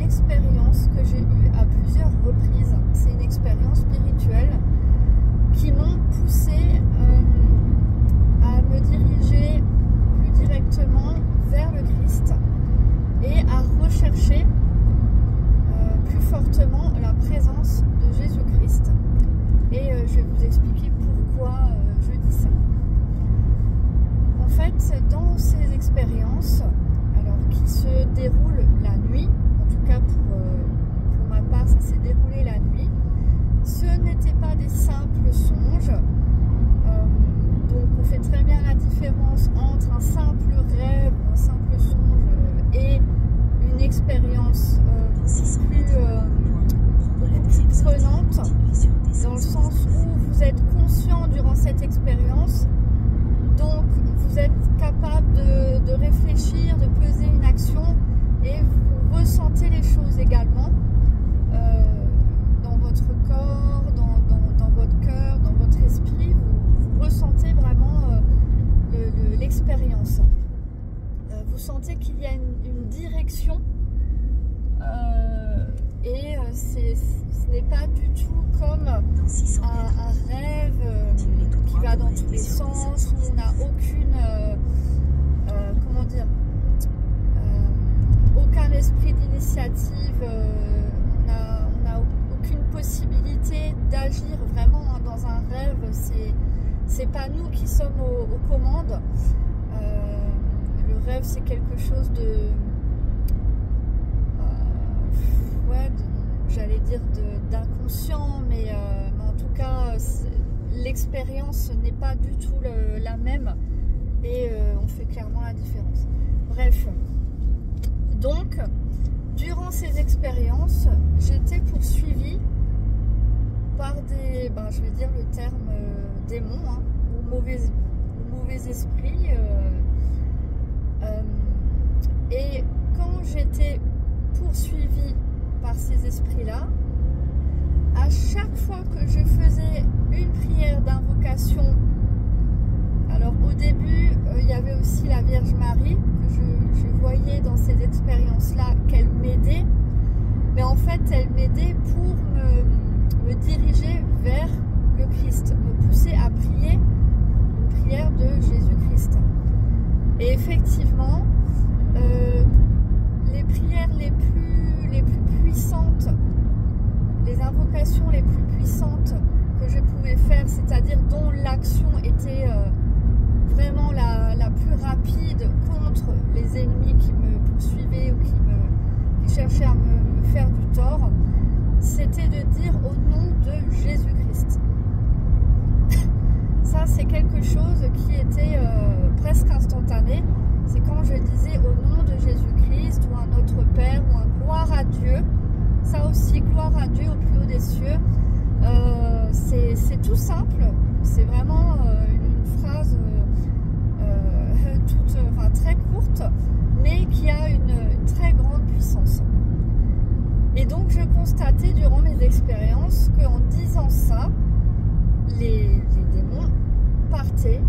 expérience que j'ai eue à plusieurs reprises. C'est une expérience spirituelle qui m'ont poussée à me diriger plus directement vers le Christ et à rechercher plus fortement la présence de Jésus-Christ. Et je vais vous expliquer pourquoi je dis ça. En fait, dans ces expériences, alors qui se déroulent la nuit, en tout cas pour ma part, ça s'est déroulé la nuit, ce n'étaient pas des simples songes. Donc on fait très bien la différence entre un simple rêve, un simple songe et une expérience plus prenante, dans le sens où vous êtes conscient durant cette expérience, donc vous êtes capable de réfléchir, de peser une action et vous ressentez les choses également dans votre corps, dans votre cœur, dans votre esprit, vous ressentez vraiment l'expérience. Vous sentez qu'il y a une direction et ce n'est pas du tout comme un rêve qui va dans tous les sens, où on n'a aucune, comment dire, aucun esprit d'initiative, on n'a aucune possibilité d'agir vraiment dans un rêve. C'est pas nous qui sommes aux commandes. Le rêve, c'est quelque chose j'allais dire d'inconscient, mais en tout cas l'expérience n'est pas du tout la même et on fait clairement la différence. Bref, donc durant ces expériences, j'étais poursuivie par des, je vais dire le terme démons, hein, ou mauvais esprits, et quand j'étais poursuivie par ces esprits-là, à chaque fois que je faisais une prière d'invocation, alors au début il y avait aussi la Vierge Marie que je voyais dans ces expériences-là qu'elle m'aidait, mais en fait elle m'aidait pour me diriger vers le Christ, me pousser à prier une prière de Jésus-Christ. Et effectivement, les prières les plus puissantes, les invocations les plus puissantes que je pouvais faire, c'est-à-dire dont l'action était vraiment la plus rapide contre les ennemis qui me poursuivaient ou qui cherchaient à me faire du tort, c'était de dire au nom de Jésus-Christ. Ça, c'est quelque chose qui était presque instantané. C'est quand je disais au nom de Jésus-Christ ou un Notre Père ou un gloire à Dieu. Ça aussi, gloire à Dieu au plus haut des cieux. C'est tout simple. C'est vraiment une phrase très courte, mais qui a une très grande puissance. Et donc, je constatais durant mes expériences qu'en disant ça, les démons partaient,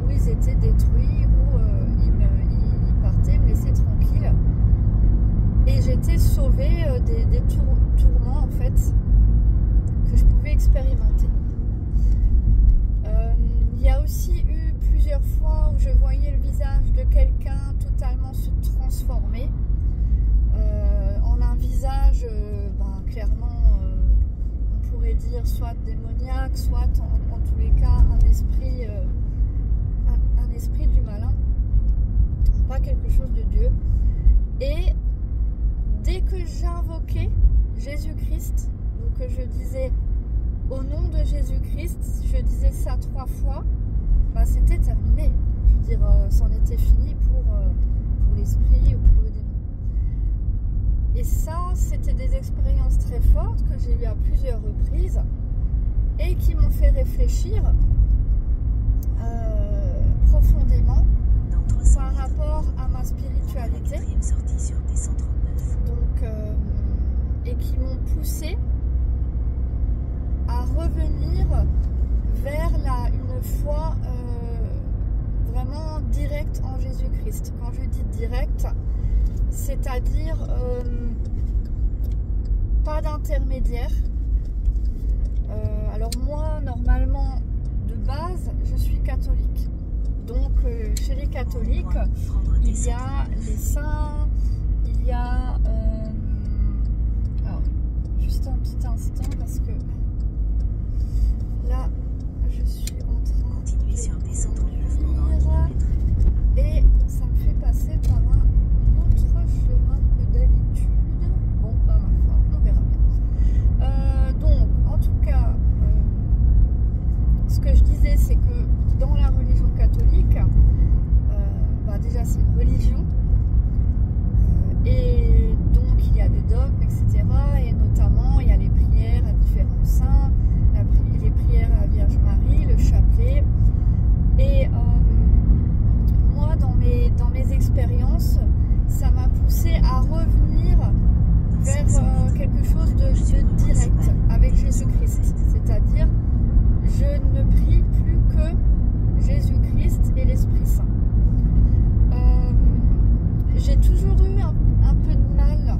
ou ils étaient détruits, ou ils partaient, me laissaient tranquille. Et j'étais sauvée des tourments, en fait, que je pouvais expérimenter. Il y a aussi eu plusieurs fois où je voyais le visage de quelqu'un totalement se transformer en un visage, clairement, on pourrait dire soit démoniaque, soit en tous les cas un esprit du malin, pas quelque chose de Dieu. Et dès que j'invoquais Jésus-Christ, donc que je disais au nom de Jésus-Christ, je disais ça 3 fois, c'était terminé. Je veux dire, c'en était fini pour l'esprit ou pour le démon. Et ça, c'était des expériences très fortes que j'ai eues à plusieurs reprises et qui m'ont fait réfléchir profondément par rapport à ma spiritualité. Donc, et qui m'ont poussé à revenir vers une foi vraiment directe en Jésus-Christ. Quand je dis direct, c'est-à-dire pas d'intermédiaire. Alors moi, normalement, de base, je suis catholique. Donc, chez les catholiques, il y a les saints, il y a... alors, juste un petit instant, parce que là, je suis en train Continuez sur descendant de 9 pendant 1 km. et ça me fait passer par un autre chemin que d'habitude. Bon, bah ma foi, on verra bien. Donc, en tout cas, ce que je disais, c'est que dans la religion catholique, déjà c'est une religion, et donc il y a des dogmes, etc. Et notamment, il y a les prières à différents saints, les prières à la Vierge Marie, le chapelet. Et moi, dans mes expériences, ça m'a poussé à revenir vers quelque chose de direct avec Jésus-Christ. C'est-à-dire, je ne prie plus que Jésus-Christ et l'Esprit Saint. J'ai toujours eu un peu de mal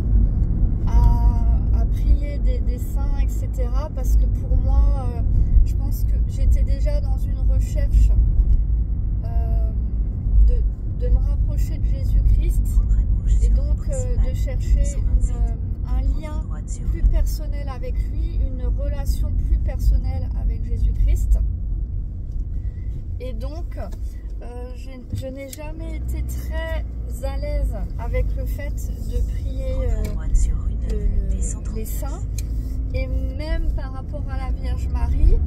à prier des saints, etc. Parce que pour moi, je pense que j'étais déjà dans une recherche de me rapprocher de Jésus-Christ et donc de chercher un lien plus personnel avec lui, une relation plus personnelle avec Jésus-Christ. Et donc, je n'ai jamais été très à l'aise avec le fait de prier les saints. Et même par rapport à la Vierge Marie,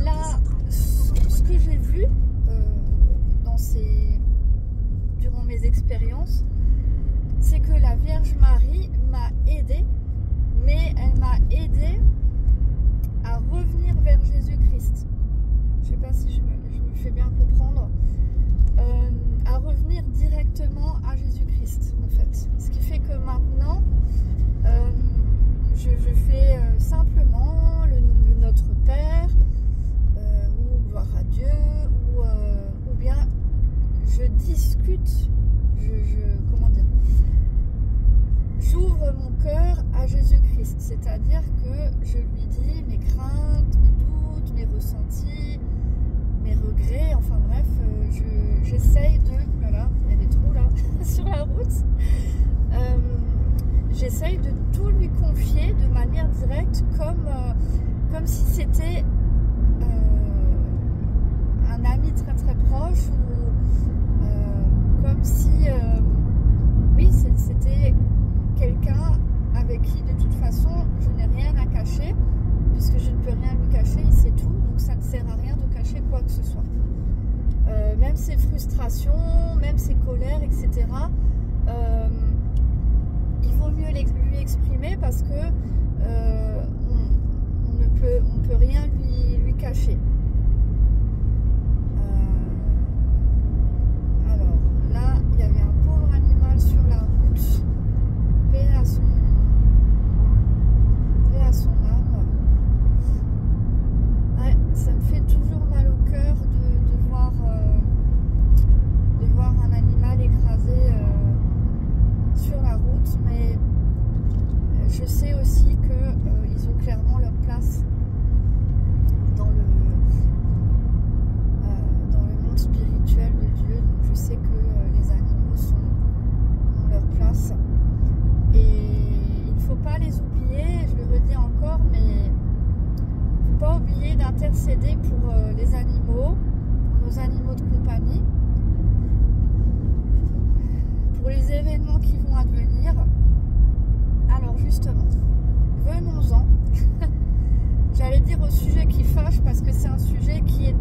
là, ce que j'ai vu durant mes expériences, c'est que la Vierge Marie m'a aidée, mais elle m'a aidée à revenir vers Jésus-Christ. Je ne sais pas si je me fais bien comprendre. À revenir directement à Jésus-Christ, en fait. Ce qui fait que maintenant, je fais simplement le Notre Père, ou Gloire à Dieu, ou bien je discute, comment dire, j'ouvre mon cœur à Jésus-Christ, c'est-à-dire que je lui dis mes craintes, mes doutes, mes ressentis, mes regrets, enfin bref, j'essaye de... Voilà, il y a des trous là sur la route. J'essaye de tout lui confier de manière directe, comme si c'était un ami très très proche, ou comme si oui, c'était quelqu'un avec qui de toute façon je n'ai rien à cacher, puisque je ne peux rien lui cacher, il sait tout, donc ça ne sert à rien de cacher quoi que ce soit. Même ses frustrations, même ses colères, etc. Il vaut mieux lui exprimer parce que on ne peut rien lui cacher. Alors là, il y avait un pauvre animal sur la route. Paix à son âme. Ouais, ça me fait toujours mal au cœur de voir un animal écrasé sur la route, mais je sais aussi qu'ils ont clairement leur place dans le monde spirituel de Dieu. Donc je sais que les animaux ont leur place et il ne faut pas les oublier, je le redis encore, mais il ne faut pas oublier d'intercéder pour les animaux, pour nos animaux de compagnie, pour les événements qui vont advenir. Alors justement, venons-en. J'allais dire au sujet qui fâche, parce que c'est un sujet qui est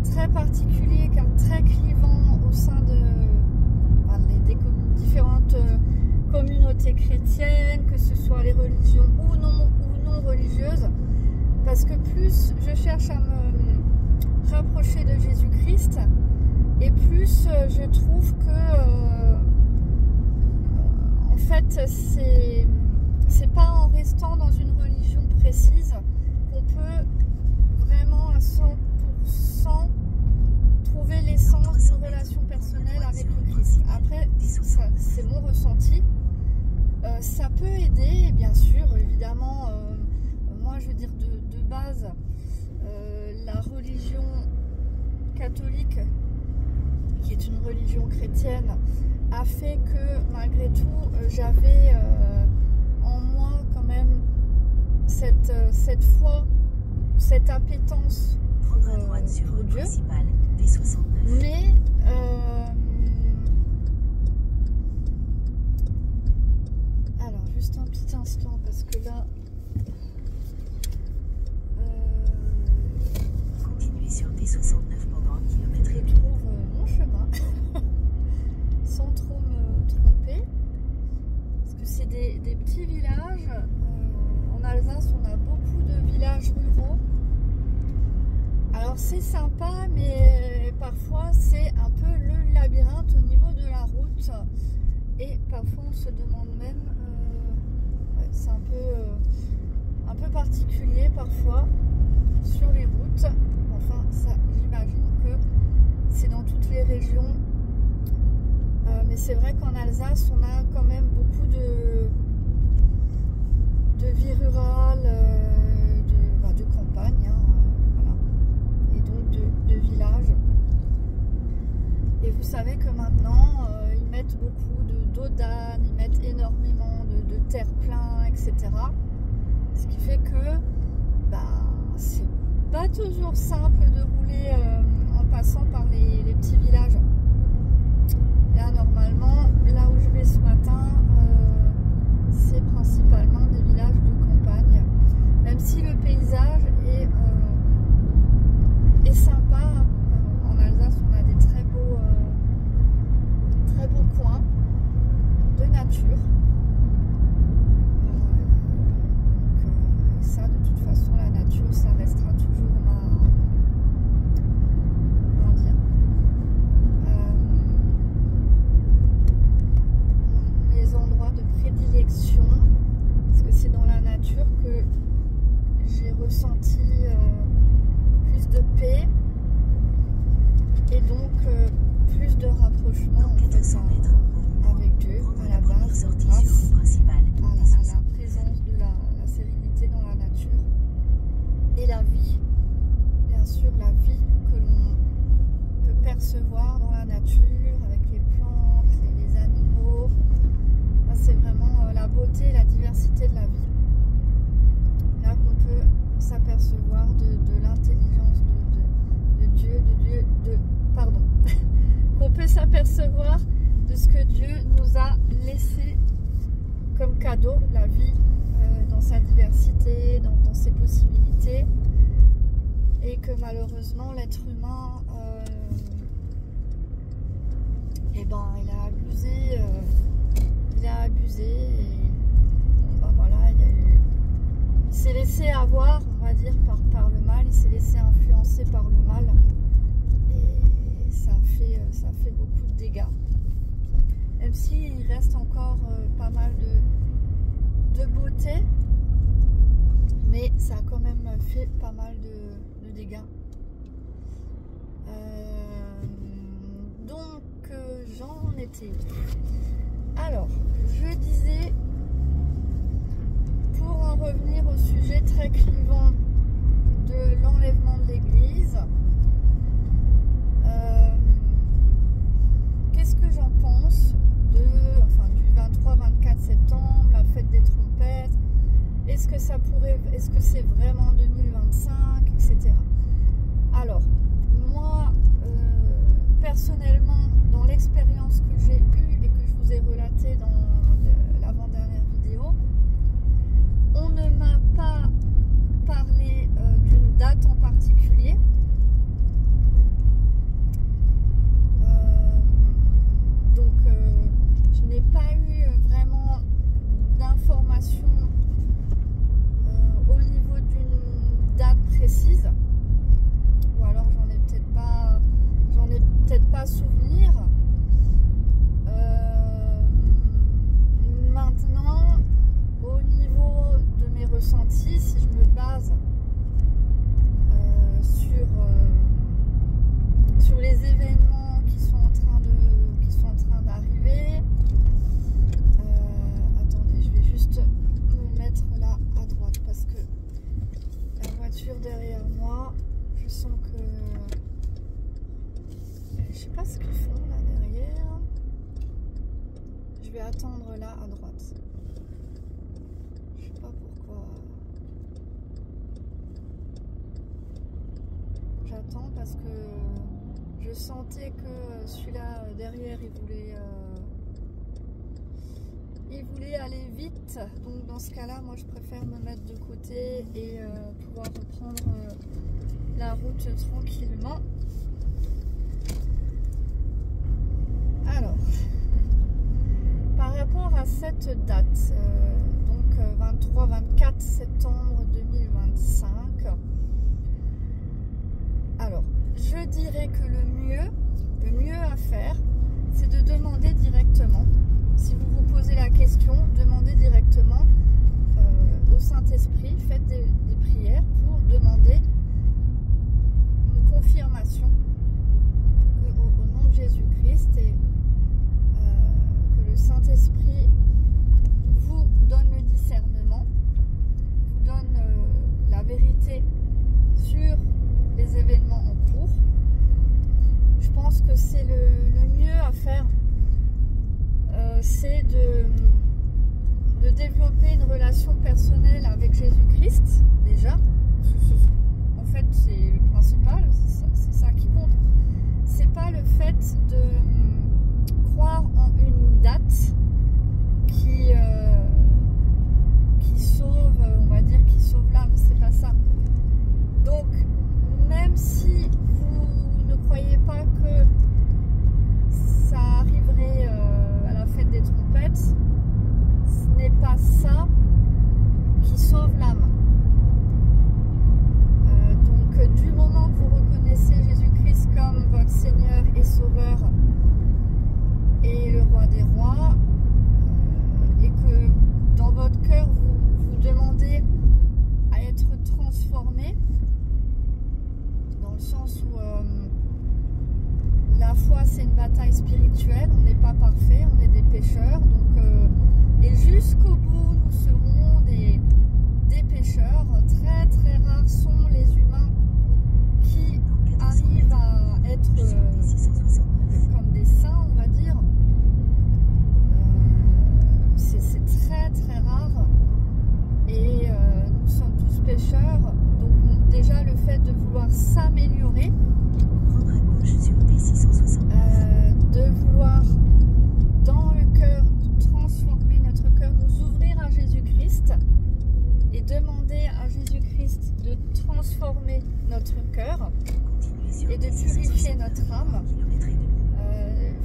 très particulier, car très clivant au sein des différentes communautés chrétiennes, que ce soit les religions ou non religieuses, parce que plus je cherche à me rapprocher de Jésus-Christ, et plus je trouve que en fait c'est pas en restant dans une religion précise qu'on peut vraiment à 100% trouver l'essence d'une relation personnelle avec le Christ. Après, base, la religion catholique, qui est une religion chrétienne, a fait que malgré tout, j'avais en moi quand même cette foi, cette appétence Prendre à droite sur pour route Dieu. principale, D69. Mais alors juste un petit instant parce que là Continuez sur D69 pendant 1 km je et demi. trouve mon chemin sans trop me tromper parce que c'est des petits villages. En Alsace on a beaucoup de villages ruraux. Alors c'est sympa, mais parfois c'est un peu le labyrinthe au niveau de la route. Et parfois on se demande même, c'est un peu particulier parfois sur les routes. Enfin, ça, j'imagine que c'est dans toutes les régions. Mais c'est vrai qu'en Alsace, on a quand même beaucoup de vie rurale, de campagne. Hein. De village. Et vous savez que maintenant ils mettent beaucoup d'eau d'âne, ils mettent énormément de terre-plein, etc. Ce qui fait que c'est pas toujours simple de rouler en passant par les petits villages. Là normalement, là où je vais ce matin, c'est principalement des villages de campagne. Même si le paysage est sympa. En Alsace on a des très beaux coins de nature, donc ça de toute façon la nature ça restera toujours mes endroits de prédilection, parce que c'est dans la nature que j'ai ressenti plus de paix et donc plus de rapprochement Dans 400 mètres, avec Dieu, prendre à la la première base, sortie grâce sur route principale, à la D69. présence de la sérénité dans la nature et la vie, bien sûr la vie que l'on peut percevoir dans la nature avec les plantes, les animaux. Là, c'est vraiment la beauté et la diversité de la vie. Là qu'on peut s'apercevoir de l'intelligence de Dieu, pardon, qu'on peut s'apercevoir de ce que Dieu nous a laissé comme cadeau, la vie, dans sa diversité, dans ses possibilités, et que malheureusement l'être humain, il a abusé, et voilà, il s'est laissé avoir, on va dire, par le mal, il s'est laissé influencer par le mal, et ça fait beaucoup de dégâts. Même s'il reste encore pas mal de beauté, mais ça a quand même fait pas mal de dégâts. Donc j'en étais où? Alors, je disais, pour en revenir au sujet très clivant de l'enlèvement de l'église, qu'est-ce que j'en pense du 23-24 septembre, la fête des trompettes? Est-ce que c'est vraiment 2025, etc. Alors, moi, personnellement, dans l'expérience que j'ai eue et que je vous ai relatée dans l'avant-dernière vidéo, on ne m'a pas parlé d'une date en particulier. Donc, je n'ai pas eu vraiment d'informations au niveau d'une date précise, ou alors j'en ai peut-être pas souvenir. Maintenant, au niveau de mes ressentis, si je me base sur pas ce qu'ils font là derrière. Je vais attendre là à droite. Je sais pas pourquoi. J'attends parce que je sentais que celui-là derrière il voulait aller vite. Donc dans ce cas-là, moi je préfère me mettre de côté et pouvoir reprendre la route tranquillement. Alors, par rapport à cette date, donc 23-24 septembre 2025, alors je dirais que le mieux à faire, c'est de demander directement. Si vous vous posez la question, demandez directement au Saint-Esprit, faites des prières pour demander une confirmation au nom de Jésus-Christ et que le Saint-Esprit vous donne le discernement, vous donne la vérité sur les événements en cours. Je pense que c'est le mieux à faire, c'est de développer une relation personnelle avec Jésus-Christ déjà. En fait, c'est le principal, c'est ça qui compte. C'est pas le fait de croire en une date qui sauve, on va dire, qui sauve l'âme, c'est pas ça. Donc, même si vous ne croyez pas que ça arriverait à la fête des trompettes, ce n'est pas ça qui sauve l'âme. Donc, du moment que vous reconnaissez Jésus-Christ comme votre Seigneur et Sauveur et le Roi des Rois, et que dans votre cœur vous demandez à être transformé, dans le sens où la foi c'est une bataille spirituelle, on n'est pas parfait, on est des pécheurs, donc et jusqu'au bout nous serons des pécheurs. Très très rares sont les humains qui arrivent à être comme des saints, on va dire. C'est très très rare et nous sommes tous pécheurs, donc déjà le fait de vouloir s'améliorer, Prendre à gauche sur D669. de vouloir dans le cœur transformer notre cœur, nous ouvrir à Jésus-Christ et demander à Jésus-Christ de transformer notre cœur et de purifier notre âme.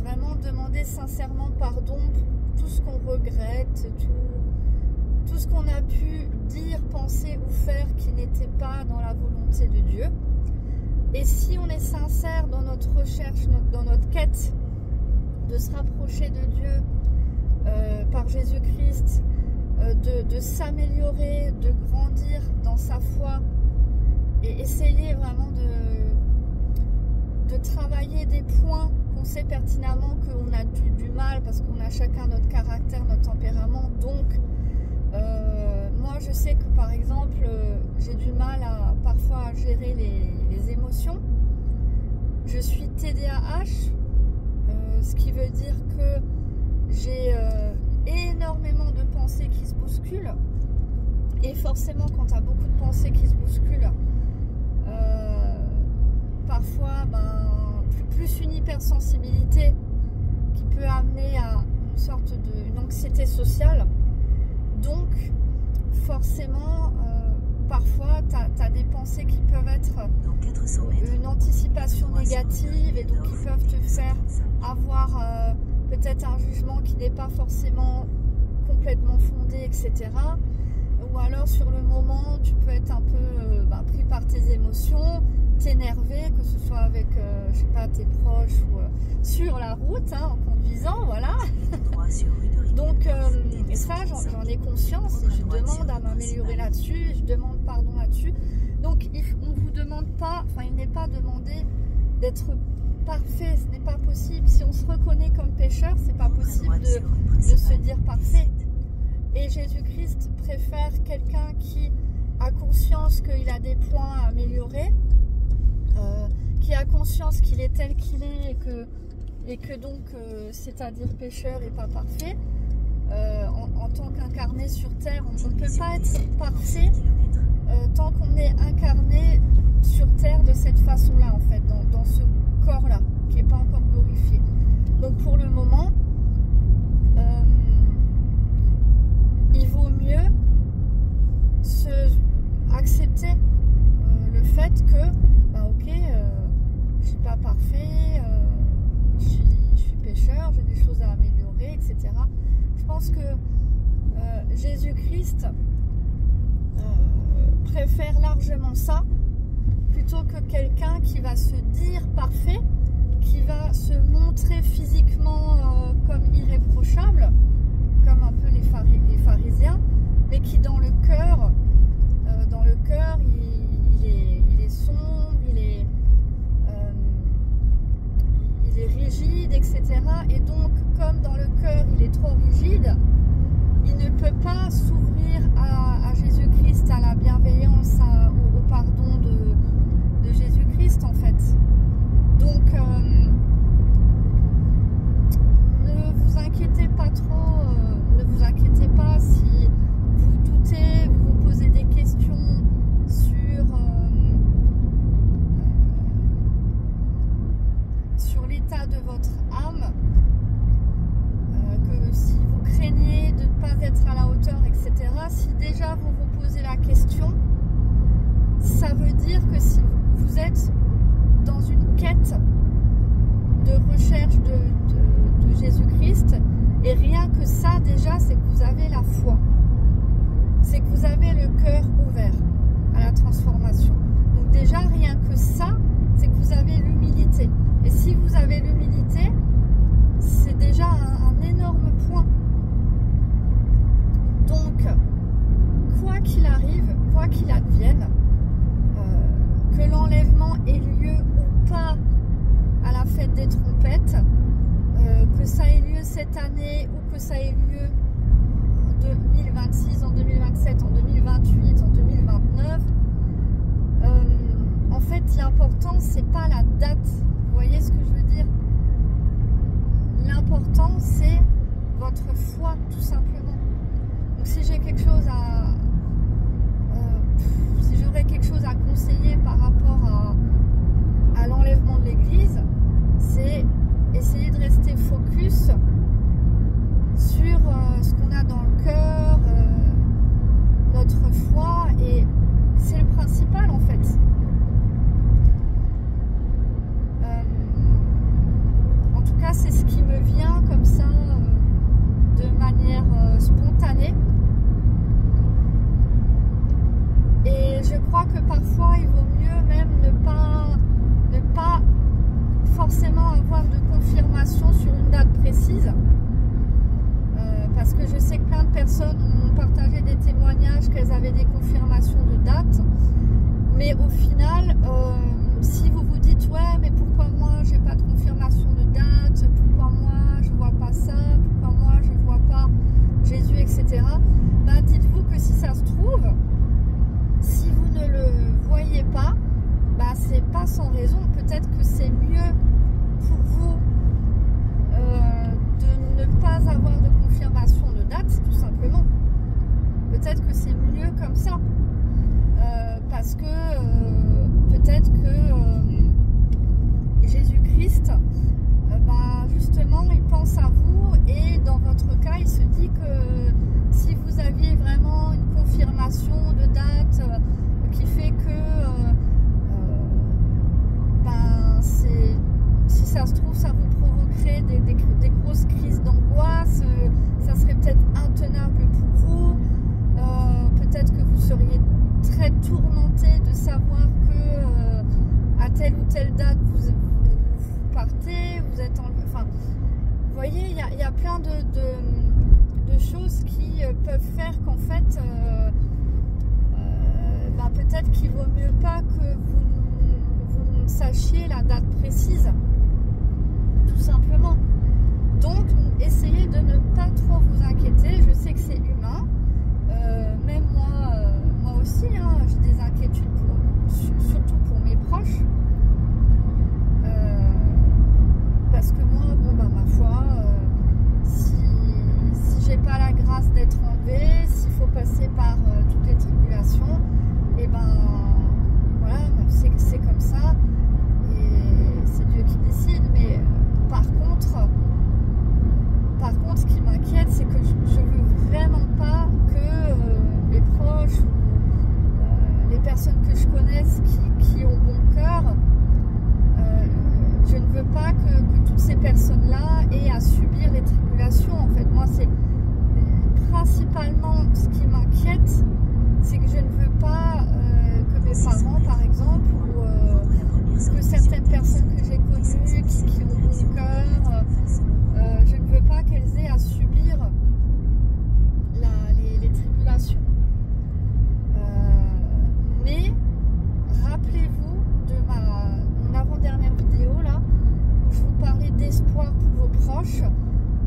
Vraiment demander sincèrement pardon pour tout ce qu'on regrette, tout ce qu'on a pu dire, penser ou faire qui n'était pas dans la volonté de Dieu. Et si on est sincère dans notre recherche, dans notre quête de se rapprocher de Dieu par Jésus-Christ, de s'améliorer, de grandir dans sa foi et essayer vraiment de travailler des points qu'on sait pertinemment qu'on a du mal, parce qu'on a chacun notre caractère, notre tempérament. Donc moi je sais que par exemple j'ai du mal parfois à gérer les émotions. Je suis TDAH, ce qui veut dire que j'ai énormément de pensées qui se bousculent, et forcément quand tu as beaucoup de pensées qui se bousculent, parfois plus une hypersensibilité qui peut amener à une sorte d'une anxiété sociale. Donc forcément parfois tu as des pensées qui peuvent être une anticipation négative, et donc qui peuvent te faire avoir peut-être un jugement qui n'est pas forcément complètement fondé, etc. Ou alors sur le moment tu peux être un peu pris par tes émotions, t'énerver, que ce soit avec je sais pas, tes proches ou sur la route, en conduisant, voilà. Donc ça j'en ai conscience et je demande à m'améliorer là-dessus, je demande pardon là-dessus. Donc on ne vous demande pas, il n'est pas demandé d'être parfait, ce n'est pas possible. Si on se reconnaît comme pécheur, c'est pas possible de se dire parfait. Et Jésus-Christ préfère quelqu'un qui a conscience qu'il a des points à améliorer, qui a conscience qu'il est tel qu'il est et que et que donc, c'est-à-dire pécheur et pas parfait, en tant qu'incarné sur terre, on ne peut pas être parfait tant qu'on est incarné sur terre de cette façon-là, en fait, dans ce corps-là, qui n'est pas encore glorifié. Donc pour le moment, il vaut mieux accepter le fait que, ok, je suis pas parfait, je suis pécheur, j'ai des choses à améliorer, etc. Je pense que Jésus-Christ préfère largement ça plutôt que quelqu'un qui va se dire parfait, qui va se montrer physiquement comme irréprochable, comme un peu les pharisiens, mais qui dans le cœur, il est sombre, il est rigide, etc. Et donc, comme dans le cœur, il est trop rigide, il ne peut pas s'ouvrir à Jésus-Christ, à la bienveillance, au pardon de Jésus-Christ, en fait. Donc, ne vous inquiétez pas trop, ne vous inquiétez pas si vous doutez, vous vous posez des questions sur l'état de votre âme, que si vous craignez de ne pas être à la hauteur, etc. Si déjà vous vous posez la question, ça veut dire que si vous êtes dans une quête de recherche de Jésus-Christ, et rien que ça déjà, c'est que vous avez la foi, c'est que vous avez le cœur ouvert à la transformation. Donc déjà, rien que ça, c'est que vous avez l'humilité. Et si vous avez l'humilité, c'est déjà un énorme point. Donc, quoi qu'il arrive, quoi qu'il advienne, que l'enlèvement ait lieu ou pas à la fête des trompettes, que ça ait lieu cette année ou que ça ait lieu en 2026, en 2027, en 2028, en 2029, en fait, l'important, c'est pas la date. Vous voyez ce que je veux dire? L'important, c'est votre foi, tout simplement. Donc, si j'ai quelque chose si j'aurais quelque chose à conseiller par rapport à l'enlèvement de l'Église, c'est essayer de rester focus sur ce qu'on a dans le cœur, notre foi, et c'est le principal en fait. En tout cas, c'est ce qui me vient comme ça, de manière spontanée. Et je crois que parfois, il vaut mieux même ne pas forcément avoir de confirmation sur une date précise. Parce que je sais que plein de personnes ont partagé des témoignages qu'elles avaient des confirmations de date. Mais au final, si vous vous dites « Ouais, mais pourquoi moi, j'ai pas de confirmation de date? Pourquoi moi, je vois pas ça? Pourquoi moi, je vois pas Jésus, etc. » Ben, dites-vous que si ça se trouve, si vous ne le voyez pas, bah, c'est pas sans raison. Peut-être que c'est mieux pour vous de ne pas avoir de confirmation de date, tout simplement. Peut-être que c'est mieux comme ça. Parce que peut-être que Jésus-Christ, bah, justement, il pense à vous, et dans votre cas, il se dit que si vous aviez vraiment une confirmation de date qui fait que ben, si ça se trouve, ça vous provoquerait des grosses crises d'angoisse, ça serait peut-être intenable pour vous, peut-être que vous seriez très tourmenté de savoir que à telle ou telle date vous partez, vous êtes enfin, vous voyez, il y a plein de choses qui peuvent faire qu'en fait ben, peut-être qu'il vaut mieux pas que vous ne sachiez la date précise, tout simplement. Donc essayez de ne pas trop vous inquiéter. Je sais que c'est humain, même moi aussi, hein, j'ai des inquiétudes surtout pour mes proches, parce que moi, personnes que je connaisse qui ont bon cœur, je ne veux pas que toutes ces personnes-là aient à subir les tribulations. En fait, moi, c'est principalement ce qui m'inquiète, c'est que je ne veux pas que mes parents, par exemple, ou que certaines personnes que j'ai connues qui ont bon cœur, je ne veux pas qu'elles aient à subir les tribulations. Mais rappelez-vous de mon avant-dernière vidéo là, où je vous parlais d'espoir pour vos proches.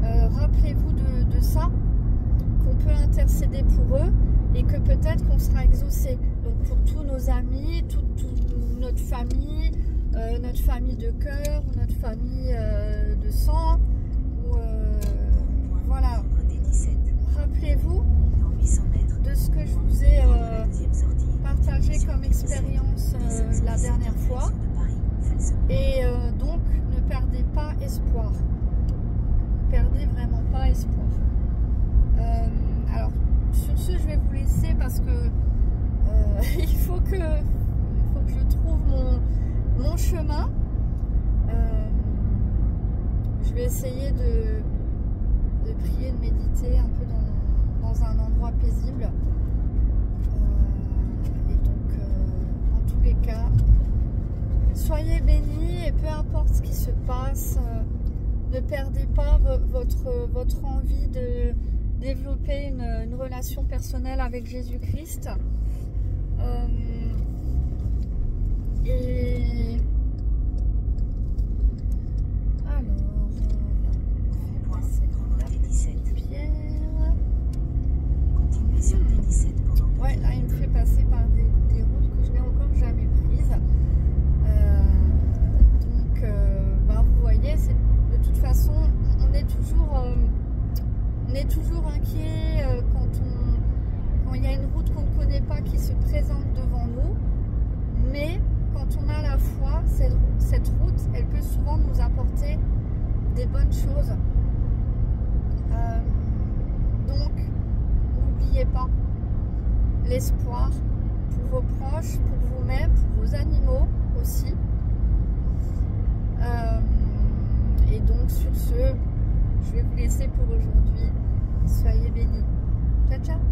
Rappelez-vous de ça, qu'on peut intercéder pour eux et que peut-être qu'on sera exaucé. Donc pour tous nos amis, toute notre famille de cœur, notre famille de sang, voilà. Rappelez-vous de ce que je vous ai partagé comme expérience la dernière fois. Et donc ne perdez pas espoir. Ne perdez vraiment pas espoir. Alors sur ce, je vais vous laisser parce que il faut que je trouve mon chemin. Je vais essayer de prier, de méditer un peu dans un endroit paisible. Et donc, en tous les cas, soyez bénis et peu importe ce qui se passe, ne perdez pas votre envie de développer une relation personnelle avec Jésus-Christ. Et ouais, là il me fait passer par des routes que je n'ai encore jamais prises. Donc, vous voyez, de toute façon, on est toujours inquiet quand il y a une route qu'on ne connaît pas qui se présente devant nous. Mais quand on a la foi, cette route, elle peut souvent nous apporter des bonnes choses. Donc, n'oubliez pas l'espoir pour vos proches, pour vous-même, pour vos animaux aussi. Et donc sur ce, je vais vous laisser pour aujourd'hui. Soyez bénis. Ciao, ciao.